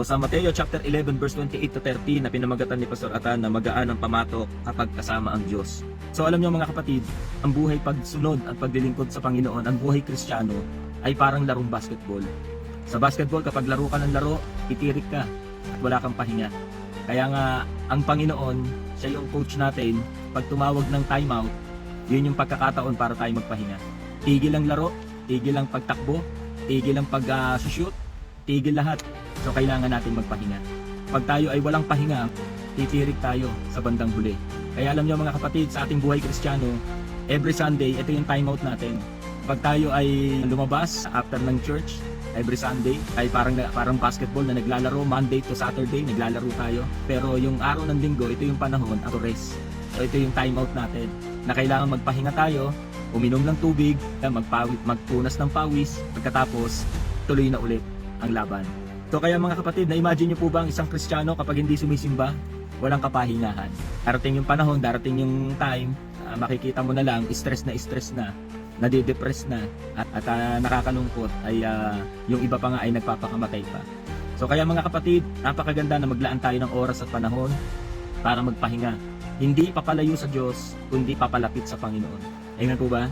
Sa Mateo chapter 11 verse 28 to 30 na pinamagatan ni Pastor Atan na magaan ang pamatok kapag kasama ang Diyos. So alam niyo mga kapatid, ang buhay pagsunod at paglilingkod sa Panginoon, ang buhay Kristiyano ay parang larong basketball. Sa basketball, kapag laro ka ng laro, titirik ka at wala kang pahinga. Kaya nga ang Panginoon, siya yung coach natin. Pag tumawag ng timeout, yun yung pagkakataon para tayo magpahinga. Tigil ang laro, tigil ang pagtakbo, tigil ang pag-shoot, tigil lahat. So kailangan natin magpahinga. Pag tayo ay walang pahinga, titirik tayo sa bandang huli. Kaya alam niyo mga kapatid, sa ating buhay Kristiyano, every Sunday, ito yung timeout natin. Pag tayo ay lumabas after ng church, every Sunday ay parang basketball na naglalaro, Monday to Saturday naglalaro tayo. Pero yung araw ng linggo, ito yung panahon to rest. So ito yung timeout natin na kailangan magpahinga tayo, uminom ng tubig, magpunas ng pawis, pagkatapos tuloy na ulit ang laban. So kaya mga kapatid, na-imagine niyo po ba ang isang Kristiyano kapag hindi sumisimba, walang kapahingahan? Darating yung panahon, darating yung time, makikita mo na lang, stress na, nadidepress na, at nakakalungkot ay yung iba pa nga ay nagpapakamatay pa. So kaya mga kapatid, napakaganda na maglaan tayo ng oras at panahon para magpahinga. Hindi papalayo sa Diyos, kundi papalapit sa Panginoon. Amen po ba?